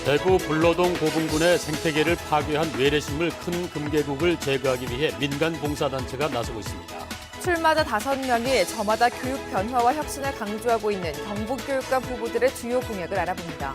대구 불로동 고분군의 생태계를 파괴한 외래식물 큰 금계국을 제거하기 위해 민간 봉사단체가 나서고 있습니다. 출마자 5명이 저마다 교육 변화와 혁신을 강조하고 있는 경북교육감 후보들의 주요 공약을 알아봅니다.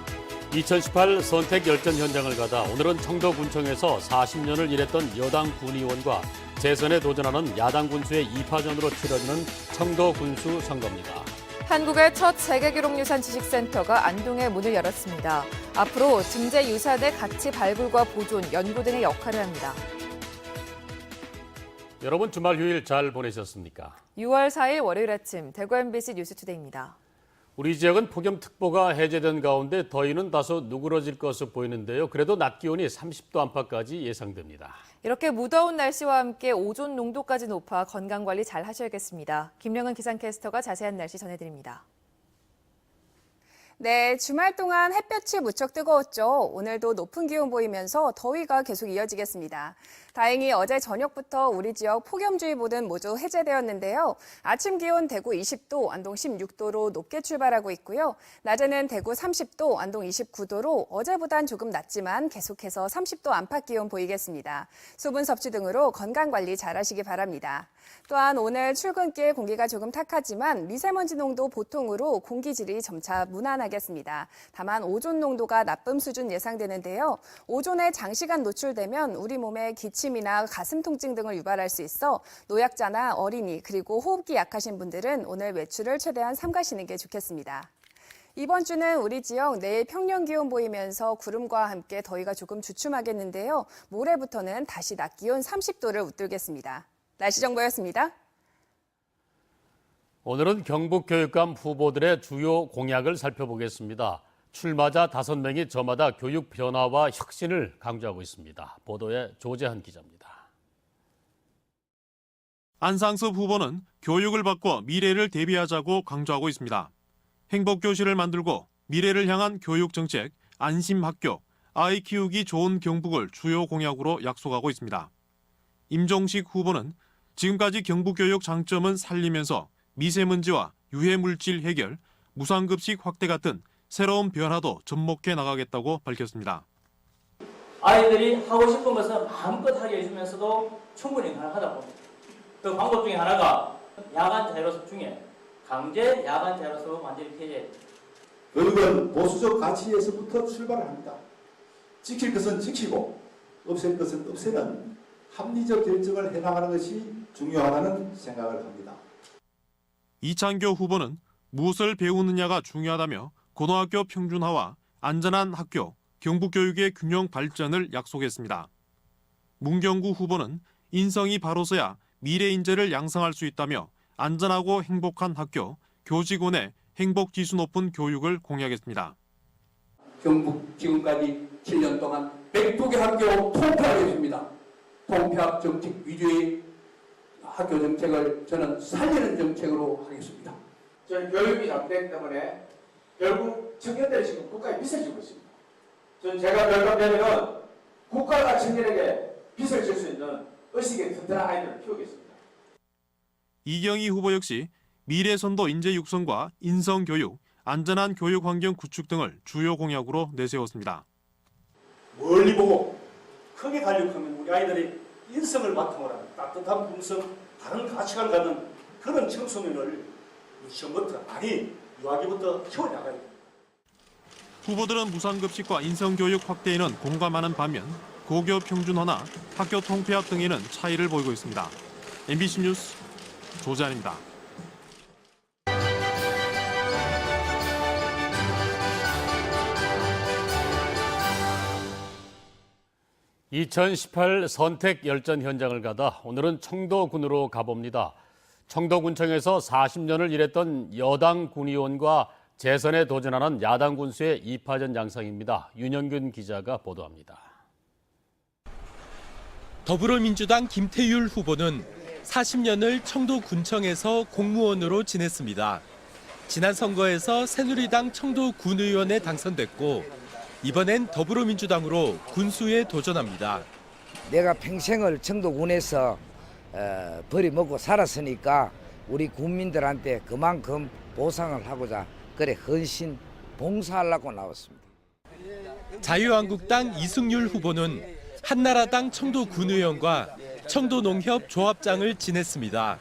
2018 선택 열전 현장을 가다 오늘은 청도군청에서 40년을 일했던 여당 군의원과 재선에 도전하는 야당 군수의 2파전으로 치러지는 청도군수 선거입니다. 한국의 첫 세계기록유산 지식센터가 안동에 문을 열었습니다. 앞으로 등재유산의 가치 발굴과 보존, 연구 등의 역할을 합니다. 여러분 주말 휴일 잘 보내셨습니까? 6월 4일 월요일 아침 대구 MBC 뉴스투데이입니다. 우리 지역은 폭염특보가 해제된 가운데 더위는 다소 누그러질 것으로 보이는데요. 그래도 낮 기온이 30도 안팎까지 예상됩니다. 이렇게 무더운 날씨와 함께 오존 농도까지 높아 건강관리 잘 하셔야겠습니다. 김명은 기상캐스터가 자세한 날씨 전해드립니다. 네, 주말 동안 햇볕이 무척 뜨거웠죠. 오늘도 높은 기온 보이면서 더위가 계속 이어지겠습니다. 다행히 어제 저녁부터 우리 지역 폭염주의보는 모두 해제되었는데요. 아침 기온 대구 20도, 안동 16도로 높게 출발하고 있고요. 낮에는 대구 30도, 안동 29도로 어제보단 조금 낮지만 계속해서 30도 안팎 기온 보이겠습니다. 수분 섭취 등으로 건강관리 잘 하시기 바랍니다. 또한 오늘 출근길 공기가 조금 탁하지만 미세먼지 농도 보통으로 공기질이 점차 무난하겠습니다. 다만 오존 농도가 나쁨 수준 예상되는데요. 오존에 장시간 노출되면 우리 몸에 기침이나 가슴 통증 등을 유발할 수 있어 노약자나 어린이 그리고 호흡기 약하신 분들은 오늘 외출을 최대한 삼가시는 게 좋겠습니다. 이번 주는 우리 지역 내일 평년 기온 보이면서 구름과 함께 더위가 조금 주춤하겠는데요. 모레부터는 다시 낮 기온 30도를 웃돌겠습니다. 날씨 정보였습니다. 오늘은 경북교육감 후보들의 주요 공약을 살펴보겠습니다. 출마자 5명이 저마다 교육 변화와 혁신을 강조하고 있습니다. 보도에 조재한 기자입니다. 안상섭 후보는 교육을 바꿔 미래를 대비하자고 강조하고 있습니다. 행복교실을 만들고 미래를 향한 교육정책, 안심학교, 아이 키우기 좋은 경북을 주요 공약으로 약속하고 있습니다. 임종식 후보는 지금까지 경북교육 장점은 살리면서 미세먼지와 유해물질 해결, 무상급식 확대 같은 새로운 변화도 접목해 나가겠다고 밝혔습니다. 아이들이 하고 싶은 것을 마음껏 하게 해주면서도 충분히 가능하다 봅니다. 그 방법 중에 하나가 야간 자율학습 중에 강제 야간 자율학습을 완전히 폐지해야 교육은 보수적 가치에서부터 출발을 합니다. 지킬 것은 지키고 없앨 것은 없애는 합리적 결정을 해나가는 것이 중요하다는 생각을 합니다. 이창교 후보는 무엇을 배우느냐가 중요하다며 고등학교 평준화와 안전한 학교, 경북교육의 균형 발전을 약속했습니다. 문경구 후보는 인성이 바로서야 미래 인재를 양성할 수 있다며 안전하고 행복한 학교, 교직원의 행복 지수 높은 교육을 공약했습니다. 경북 지금까지 7년 동안 102개 학교 통폐하겠습니다. 통폐합 정책 위주의 학교 정책을 저는 살리는 정책으로 하겠습니다. 저는 교육이 잘못되기 때문에 결국 청년들이 지금 국가에 빚을 지고 있습니다. 저는 제가 결정되면 국가가 청년에게 빚을 질 수 있는 의식의 튼튼한 아이들을 키우겠습니다. 이경희 후보 역시 미래선도 인재 육성과 인성교육, 안전한 교육 환경 구축 등을 주요 공약으로 내세웠습니다. 멀리 보고 크게 가려하면 우리 아이들이 인성을 바탕으로 하는 따뜻한 품성, 다른 가치관을 갖는 그런 청소년을 시험부터 아니 유아기부터 키워나가야 됩니다. 후보들은 무상급식과 인성교육 확대에는 공감하는 반면 고교 평준화나 학교 통폐합 등에는 차이를 보이고 있습니다. MBC 뉴스 조재한입니다. 2018 선택 열전 현장을 가다 오늘은 청도군으로 가봅니다. 청도군청에서 40년을 일했던 여당 군의원과 재선에 도전하는 야당 군수의 2파전 양상입니다. 윤영균 기자가 보도합니다. 더불어민주당 김태율 후보는 40년을 청도군청에서 공무원으로 지냈습니다. 지난 선거에서 새누리당 청도군의원에 당선됐고 이번엔 더불어민주당으로 군수에 도전합니다. 내가 평생을 청도군에서 버리먹고 살았으니까 우리 국민들한테 그만큼 보상을 하고자 그래 헌신 봉사하려고 나왔습니다. 자유한국당 이승률 후보는 한나라당 청도군의원과 청도농협 조합장을 지냈습니다.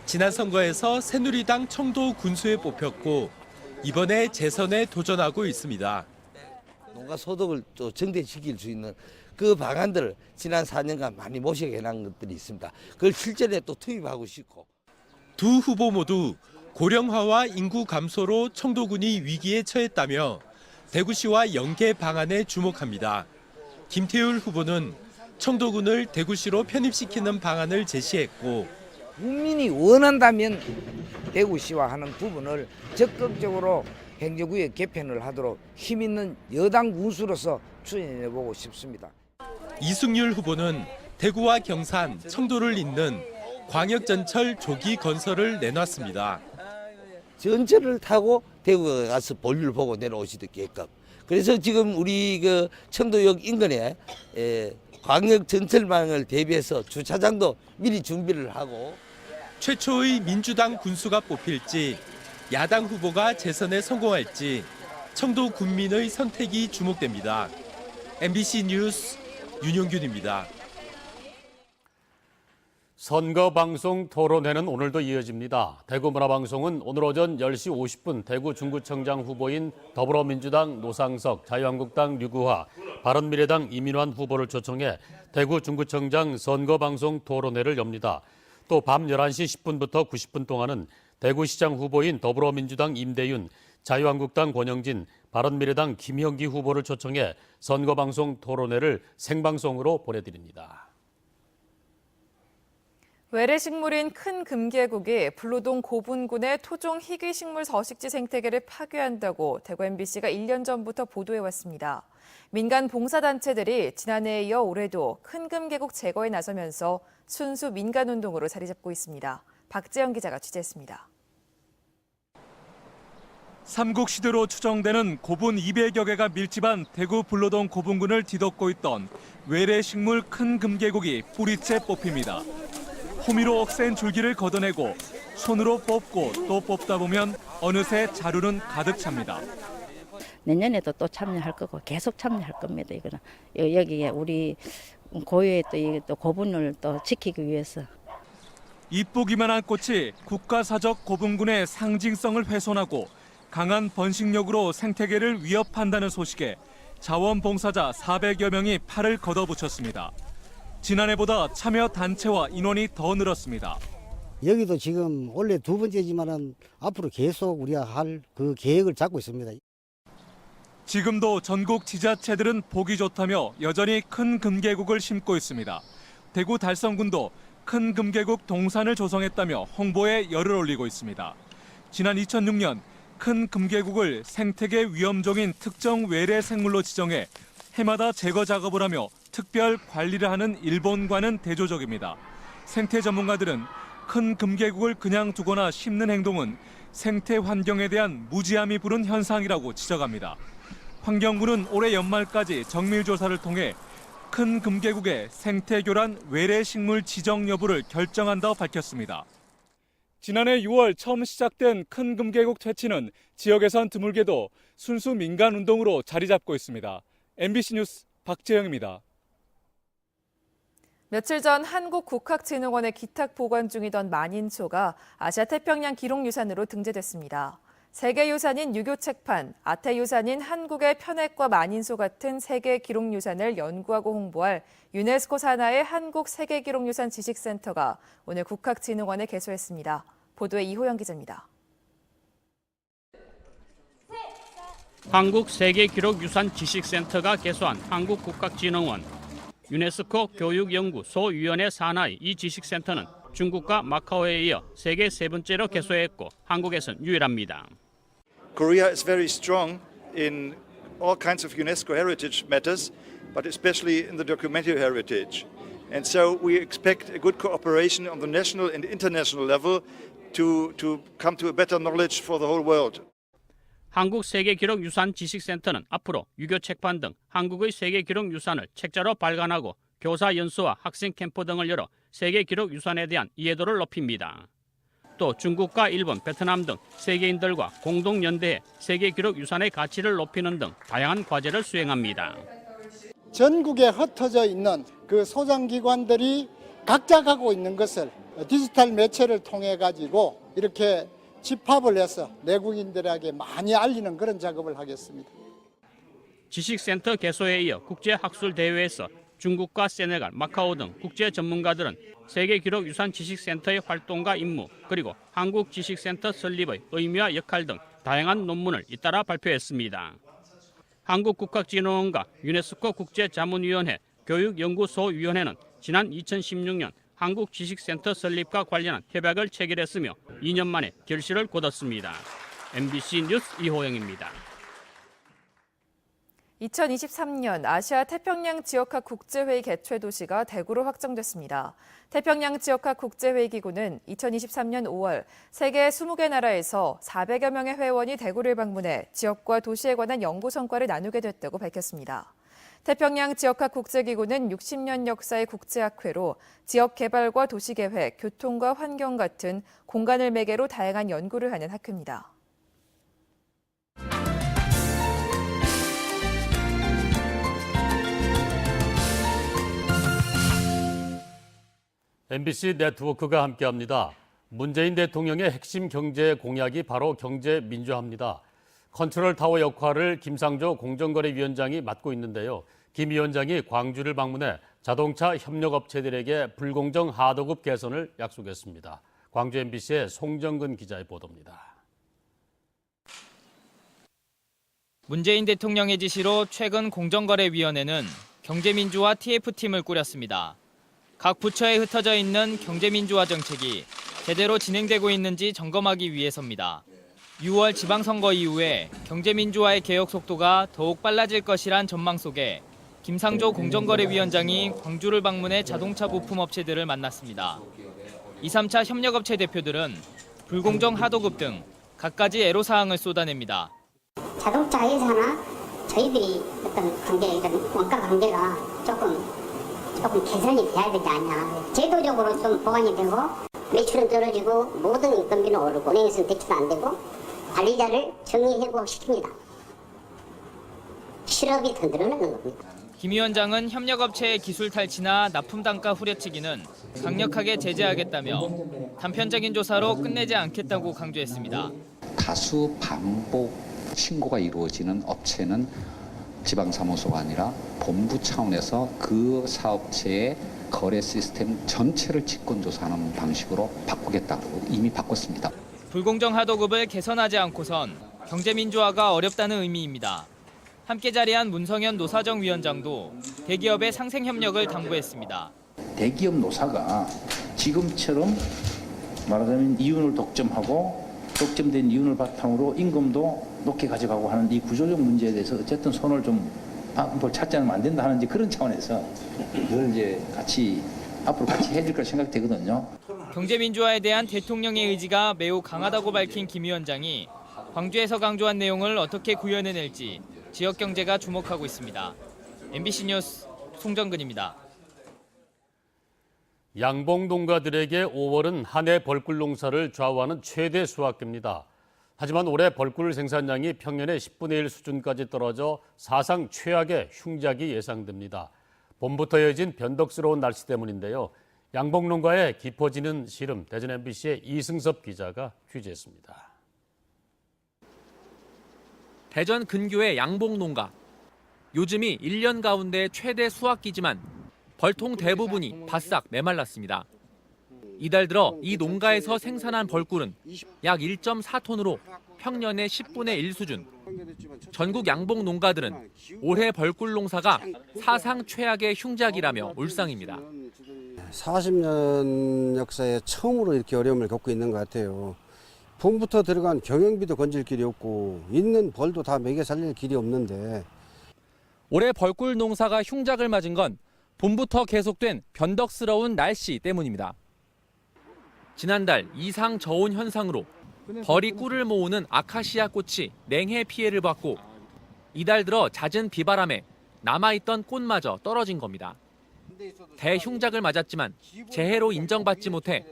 지난 선거에서 새누리당 청도군수에 뽑혔고 이번에 재선에 도전하고 있습니다. 농가 소득을 또 증대시킬 수 있는 그 방안들을 지난 4년간 많이 모색해 난 것들이 있습니다. 그걸 실전에 또 투입하고 싶고. 두 후보 모두 고령화와 인구 감소로 청도군이 위기에 처했다며 대구시와 연계 방안에 주목합니다. 김태율 후보는 청도군을 대구시로 편입시키는 방안을 제시했고 국민이 원한다면 대구시와 하는 부분을 적극적으로 행정구역 개편을 하도록 힘있는 여당 군수로서 추진해보고 싶습니다. 이승률 후보는 대구와 경산, 청도를 잇는 광역전철 조기 건설을 내놨습니다. 전철을 타고 대구에 가서 볼일 보고 내려오시게끔. 그래서 지금 우리 그 청도역 인근에 광역전철망을 대비해서 주차장도 미리 준비를 하고. 최초의 민주당 군수가 뽑힐지 야당 후보가 재선에 성공할지 청도 군민의 선택이 주목됩니다. MBC 뉴스 윤용균입니다. 선거방송 토론회는 오늘도 이어집니다. 대구문화방송은 오늘 오전 10시 50분 대구 중구청장 후보인 더불어민주당 노상석, 자유한국당 류구화, 바른미래당 이민환 후보를 초청해 대구 중구청장 선거방송 토론회를 엽니다. 또 밤 11시 10분부터 90분 동안은 대구시장 후보인 더불어민주당 임대윤, 자유한국당 권영진, 바른미래당 김형기 후보를 초청해 선거방송 토론회를 생방송으로 보내드립니다. 외래식물인 큰 금계국이 불로동 고분군의 토종 희귀식물 서식지 생태계를 파괴한다고 대구 MBC가 1년 전부터 보도해왔습니다. 민간 봉사단체들이 지난해에 이어 올해도 큰 금계국 제거에 나서면서 순수 민간운동으로 자리 잡고 있습니다. 박재영 기자가 취재했습니다. 삼국시대로 추정되는 고분 200여 개가 밀집한 대구 불로동 고분군을 뒤덮고 있던 외래식물 큰 금계국이 뿌리째 뽑힙니다. 호미로 억센 줄기를 걷어내고 손으로 뽑고 또 뽑다 보면 어느새 자루는 가득 찹니다. 내년에도 또 참여할 거고 계속 참여할 겁니다. 이거는 여기에 우리 고유의 또 고분을 또 지키기 위해서. 이쁘기만 한 꽃이 국가사적 고분군의 상징성을 훼손하고 강한 번식력으로 생태계를 위협한다는 소식에 자원봉사자 400여 명이 팔을 걷어붙였습니다. 지난해보다 참여 단체와 인원이 더 늘었습니다. 여기도 지금 원래 두 번째지만은 앞으로 계속 우리가 할 그 계획을 잡고 있습니다. 지금도 전국 지자체들은 보기 좋다며 여전히 큰 금계국을 심고 있습니다. 대구 달성군도 큰 금계국 동산을 조성했다며 홍보에 열을 올리고 있습니다. 지난 2006년 큰 금계국을 생태계 위험종인 특정 외래 생물로 지정해 해마다 제거 작업을 하며 특별 관리를 하는 일본과는 대조적입니다. 생태 전문가들은 큰 금계국을 그냥 두거나 심는 행동은 생태 환경에 대한 무지함이 부른 현상이라고 지적합니다. 환경부는 올해 연말까지 정밀 조사를 통해 큰 금계국의 생태교란 외래식물 지정 여부를 결정한다고 밝혔습니다. 지난해 6월 처음 시작된 큰 금계국 퇴치는 지역에선 드물게도 순수 민간운동으로 자리 잡고 있습니다. MBC 뉴스 박재영입니다. 며칠 전 한국국학진흥원에 기탁 보관 중이던 만인초가 아시아태평양 기록유산으로 등재됐습니다. 세계유산인 유교책판, 아태유산인 한국의 편액과 만인소 같은 세계 기록유산을 연구하고 홍보할 유네스코 산하의 한국세계기록유산 지식센터가 오늘 국학진흥원에 개소했습니다. 보도에 이호영 기자입니다. 한국세계기록유산지식센터가 개소한 한국국학진흥원, 유네스코 교육연구소위원회 산하의 이 지식센터는 중국과 마카오에 이어 세계 세 번째로 개소했고 한국에선 유일합니다. Korea is very strong in all kinds of UNESCO heritage matters, but especially in the documentary heritage. And so we expect a good cooperation on the national and international level to come to a better knowledge for the whole world. 한국세계기록유산지식센터는 앞으로 유교책판 등 한국의 세계기록유산을 책자로 발간하고 교사 연수와 학생 캠프 등을 열어 세계기록유산에 대한 이해도를 높입니다. 또 중국과 일본, 베트남 등 세계인들과 공동 연대해 세계 기록 유산의 가치를 높이는 등 다양한 과제를 수행합니다. 전국에 흩어져 있는 그 소장기관들이 각자 갖고 있는 것을 디지털 매체를 통해 가지고 이렇게 집합을 해서 내국인들에게 많이 알리는 그런 작업을 하겠습니다. 지식센터 개소에 이어 국제학술대회에서 중국과 세네갈, 마카오 등 국제 전문가들은 세계기록유산 지식센터의 활동과 임무, 그리고 한국 지식센터 설립의 의미와 역할 등 다양한 논문을 잇따라 발표했습니다. 한국국학진흥원과 유네스코 국제자문위원회 교육연구소위원회는 지난 2016년 한국지식센터 설립과 관련한 협약을 체결했으며 2년 만에 결실을 거뒀습니다. MBC 뉴스 이호영입니다. 2023년 아시아 태평양 지역학 국제회의 개최 도시가 대구로 확정됐습니다. 태평양 지역학 국제회의 기구는 2023년 5월 세계 20개 나라에서 400여 명의 회원이 대구를 방문해 지역과 도시에 관한 연구 성과를 나누게 됐다고 밝혔습니다. 태평양 지역학 국제기구는 60년 역사의 국제학회로 지역 개발과 도시계획, 교통과 환경 같은 공간을 매개로 다양한 연구를 하는 학회입니다. MBC 네트워크가 함께합니다. 문재인 대통령의 핵심 경제 공약이 바로 경제 민주화입니다. 컨트롤타워 역할을 김상조 공정거래위원장이 맡고 있는데요. 김 위원장이 광주를 방문해 자동차 협력업체들에게 불공정 하도급 개선을 약속했습니다. 광주 MBC의 송정근 기자의 보도입니다. 문재인 대통령의 지시로 최근 공정거래위원회는 경제민주화 TF팀을 꾸렸습니다. 각 부처에 흩어져 있는 경제민주화 정책이 제대로 진행되고 있는지 점검하기 위해서입니다. 6월 지방선거 이후에 경제민주화의 개혁 속도가 더욱 빨라질 것이란 전망 속에 김상조 공정거래위원장이 광주를 방문해 자동차 부품업체들을 만났습니다. 2, 3차 협력업체 대표들은 불공정 하도급 등 갖가지 애로사항을 쏟아냅니다. 자동차 회사나 저희들이 어떤 관계, 원가 관계가 조금 개선이 돼야 되지 않냐. 제도적으로 좀 보완이 되고 매출은 떨어지고 모든 인건비는 오르고 은행에서는 대출도 안 되고 관리자를 정의회복시킵니다. 실업이 더 늘어나는 겁니다. 김 위원장은 협력업체의 기술 탈취나 납품 단가 후려치기는 강력하게 제재하겠다며 단편적인 조사로 끝내지 않겠다고 강조했습니다. 다수 반복 신고가 이루어지는 업체는 지방사무소가 아니라 본부 차원에서 그 사업체의 거래 시스템 전체를 직권조사하는 방식으로 바꾸겠다고 이미 바꿨습니다. 불공정 하도급을 개선하지 않고선 경제민주화가 어렵다는 의미입니다. 함께 자리한 문성현 노사정위원장도 대기업의 상생협력을 당부했습니다. 대기업 노사가 지금처럼 말하자면 이윤을 독점하고 독점된 이윤을 바탕으로 임금도 높게 가져가고 하는 이 구조적 문제에 대해서 어쨌든 손을 좀 찾지 않으면 안 된다 하는지 그런 차원에서 늘 이제 앞으로 같이 해줄 걸 생각되거든요. 경제민주화에 대한 대통령의 의지가 매우 강하다고 밝힌 김 위원장이 광주에서 강조한 내용을 어떻게 구현해낼지 지역 경제가 주목하고 있습니다. MBC 뉴스 송정근입니다. 양봉 농가들에게 5월은 한 해 벌꿀 농사를 좌우하는 최대 수확기입니다. 하지만 올해 벌꿀 생산량이 평년의 10분의 1 수준까지 떨어져 사상 최악의 흉작이 예상됩니다. 봄부터 이어진 변덕스러운 날씨 때문인데요. 양봉 농가에 깊어지는 시름, 대전 MBC의 이승섭 기자가 취재했습니다. 대전 근교의 양봉 농가. 요즘이 1년 가운데 최대 수확기지만 벌통 대부분이 바싹 메말랐습니다. 이달 들어 이 농가에서 생산한 벌꿀은 약 1.4톤으로 평년의 10분의 1 수준. 전국 양봉 농가들은 올해 벌꿀 농사가 사상 최악의 흉작이라며 울상입니다. 40년 역사에 처음으로 이렇게 어려움을 겪고 있는 것 같아요. 봄부터 들어간 경영비도 건질 길이 없고 있는 벌도 다 먹여 살릴 길이 없는데. 올해 벌꿀 농사가 흉작을 맞은 건 봄부터 계속된 변덕스러운 날씨 때문입니다. 지난달 이상 저온 현상으로 벌이 꿀을 모으는 아카시아 꽃이 냉해 피해를 받고 이달 들어 잦은 비바람에 남아있던 꽃마저 떨어진 겁니다. 대흉작을 맞았지만 재해로 인정받지 못해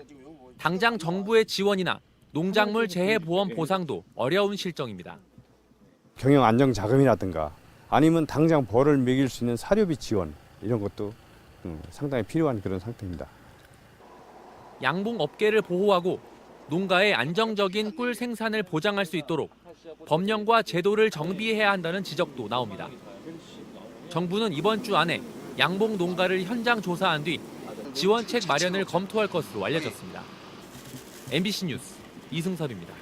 당장 정부의 지원이나 농작물 재해 보험 보상도 어려운 실정입니다. 경영 안정 자금이라든가 아니면 당장 벌을 매길 수 있는 사료비 지원 이런 것도 상당히 필요한 그런 상태입니다. 양봉 업계를 보호하고 농가의 안정적인 꿀 생산을 보장할 수 있도록 법령과 제도를 정비해야 한다는 지적도 나옵니다. 정부는 이번 주 안에 양봉 농가를 현장 조사한 뒤 지원책 마련을 검토할 것으로 알려졌습니다. MBC 뉴스 이승섭입니다.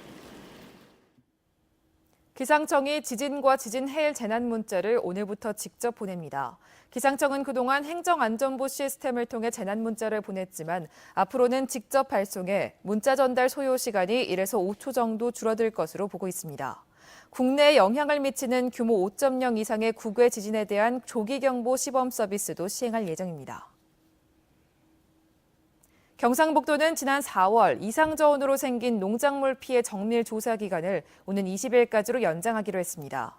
기상청이 지진과 지진 해일 재난 문자를 오늘부터 직접 보냅니다. 기상청은 그동안 행정안전부 시스템을 통해 재난 문자를 보냈지만 앞으로는 직접 발송해 문자 전달 소요 시간이 1에서 5초 정도 줄어들 것으로 보고 있습니다. 국내에 영향을 미치는 규모 5.0 이상의 국외 지진에 대한 조기경보 시범 서비스도 시행할 예정입니다. 경상북도는 지난 4월 이상저온으로 생긴 농작물 피해 정밀 조사 기간을 오는 20일까지로 연장하기로 했습니다.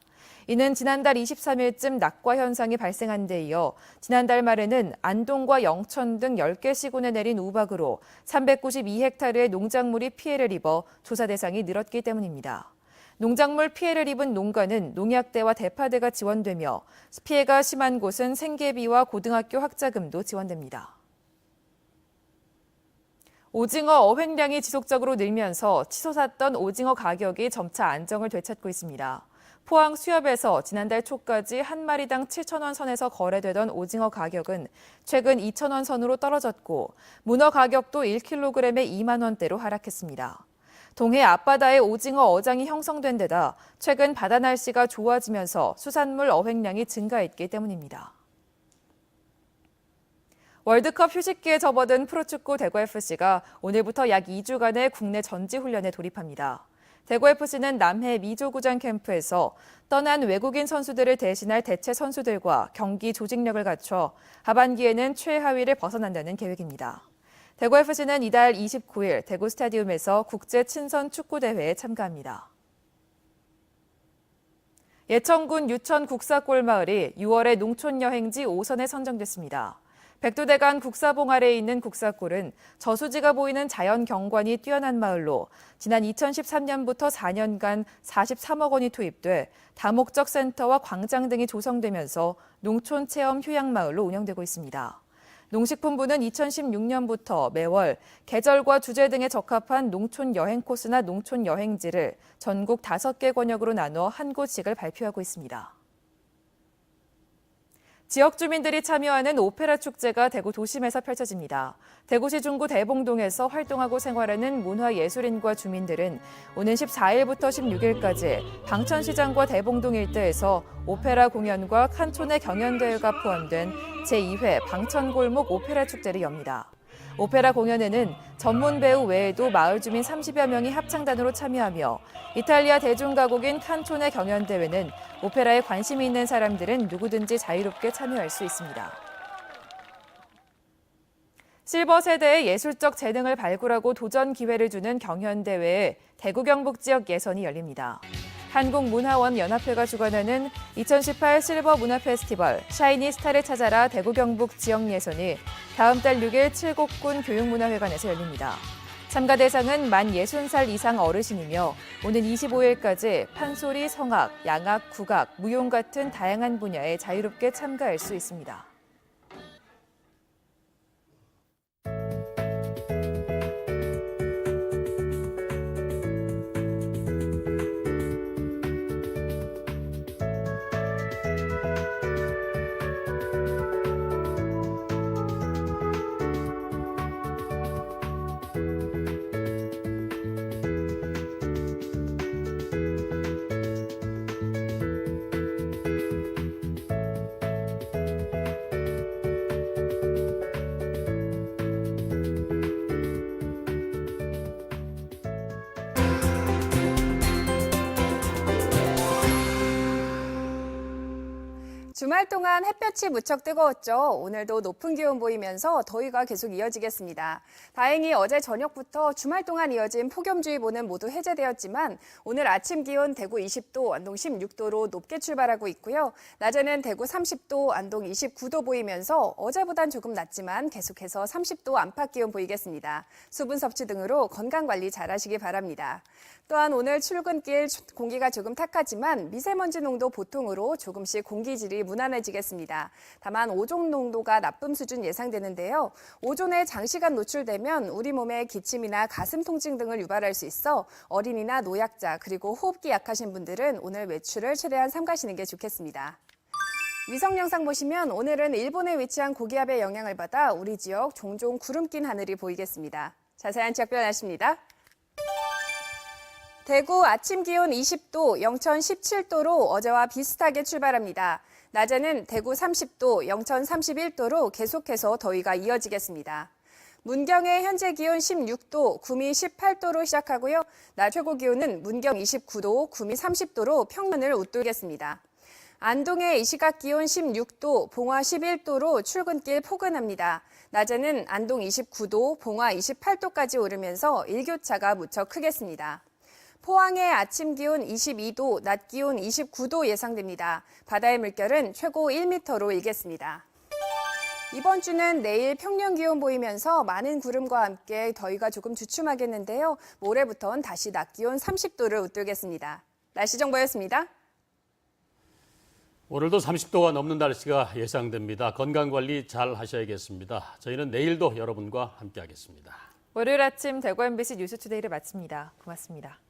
이는 지난달 23일쯤 낙과 현상이 발생한 데 이어 지난달 말에는 안동과 영천 등 10개 시군에 내린 우박으로 392헥타르의 농작물이 피해를 입어 조사 대상이 늘었기 때문입니다. 농작물 피해를 입은 농가는 농약대와 대파대가 지원되며 피해가 심한 곳은 생계비와 고등학교 학자금도 지원됩니다. 오징어 어획량이 지속적으로 늘면서 치솟았던 오징어 가격이 점차 안정을 되찾고 있습니다. 포항 수협에서 지난달 초까지 한 마리당 7,000원 선에서 거래되던 오징어 가격은 최근 2,000원 선으로 떨어졌고 문어 가격도 1kg에 2만 원대로 하락했습니다. 동해 앞바다에 오징어 어장이 형성된 데다 최근 바다 날씨가 좋아지면서 수산물 어획량이 증가했기 때문입니다. 월드컵 휴식기에 접어든 프로축구 대구FC가 오늘부터 약 2주간의 국내 전지훈련에 돌입합니다. 대구FC는 남해 미조구장 캠프에서 떠난 외국인 선수들을 대신할 대체 선수들과 경기 조직력을 갖춰 하반기에는 최하위를 벗어난다는 계획입니다. 대구FC는 이달 29일 대구 스타디움에서 국제 친선 축구대회에 참가합니다. 예천군 유천 국사골마을이 6월에 농촌여행지 5선에 선정됐습니다. 백두대간 국사봉 아래에 있는 국사골은 저수지가 보이는 자연 경관이 뛰어난 마을로 지난 2013년부터 4년간 43억 원이 투입돼 다목적 센터와 광장 등이 조성되면서 농촌 체험 휴양마을로 운영되고 있습니다. 농식품부는 2016년부터 매월 계절과 주제 등에 적합한 농촌 여행 코스나 농촌 여행지를 전국 5개 권역으로 나눠 한 곳씩을 발표하고 있습니다. 지역 주민들이 참여하는 오페라 축제가 대구 도심에서 펼쳐집니다. 대구시 중구 대봉동에서 활동하고 생활하는 문화예술인과 주민들은 오는 14일부터 16일까지 방천시장과 대봉동 일대에서 오페라 공연과 칸촌의 경연대회가 포함된 제2회 방천골목 오페라 축제를 엽니다. 오페라 공연에는 전문 배우 외에도 마을 주민 30여 명이 합창단으로 참여하며 이탈리아 대중가곡인 칸촌의 경연대회는 오페라에 관심이 있는 사람들은 누구든지 자유롭게 참여할 수 있습니다. 실버 세대의 예술적 재능을 발굴하고 도전 기회를 주는 경연대회에 대구 경북 지역 예선이 열립니다. 한국문화원연합회가 주관하는 2018 실버 문화 페스티벌 샤이니 스타를 찾아라 대구 경북 지역 예선이 다음 달 6일 칠곡군 교육문화회관에서 열립니다. 참가 대상은 만 60살 이상 어르신이며 오는 25일까지 판소리, 성악, 양악, 국악, 무용 같은 다양한 분야에 자유롭게 참가할 수 있습니다. 주말 동안 햇볕이 무척 뜨거웠죠. 오늘도 높은 기온 보이면서 더위가 계속 이어지겠습니다. 다행히 어제 저녁부터 주말 동안 이어진 폭염주의보는 모두 해제되었지만 오늘 아침 기온 대구 20도, 안동 16도로 높게 출발하고 있고요. 낮에는 대구 30도, 안동 29도 보이면서 어제보단 조금 낮지만 계속해서 30도 안팎 기온 보이겠습니다. 수분 섭취 등으로 건강관리 잘 하시기 바랍니다. 또한 오늘 출근길 공기가 조금 탁하지만 미세먼지 농도 보통으로 조금씩 공기질이 무난해지겠습니다. 다만 오존 농도가 나쁨 수준 예상되는데요. 오존에 장시간 노출되면 우리 몸에 기침이나 가슴 통증 등을 유발할 수 있어 어린이나 노약자 그리고 호흡기 약하신 분들은 오늘 외출을 최대한 삼가시는 게 좋겠습니다. 위성 영상 보시면 오늘은 일본에 위치한 고기압의 영향을 받아 우리 지역 종종 구름 낀 하늘이 보이겠습니다. 자세한 지역별 날씨입니다. 대구 아침 기온 20도, 영천 17도로 어제와 비슷하게 출발합니다. 낮에는 대구 30도, 영천 31도로 계속해서 더위가 이어지겠습니다. 문경의 현재 기온 16도, 구미 18도로 시작하고요. 낮 최고 기온은 문경 29도, 구미 30도로 평년을 웃돌겠습니다. 안동의 이 시각 기온 16도, 봉화 11도로 출근길 포근합니다. 낮에는 안동 29도, 봉화 28도까지 오르면서 일교차가 무척 크겠습니다. 포항의 아침 기온 22도, 낮 기온 29도 예상됩니다. 바다의 물결은 최고 1m로 일겠습니다. 이번 주는 내일 평년 기온 보이면서 많은 구름과 함께 더위가 조금 주춤하겠는데요. 모레부터는 다시 낮 기온 30도를 웃돌겠습니다. 날씨 정보였습니다. 오늘도 30도가 넘는 날씨가 예상됩니다. 건강관리 잘 하셔야겠습니다. 저희는 내일도 여러분과 함께하겠습니다. 월요일 아침 대구 MBC 뉴스투데이를 마칩니다. 고맙습니다.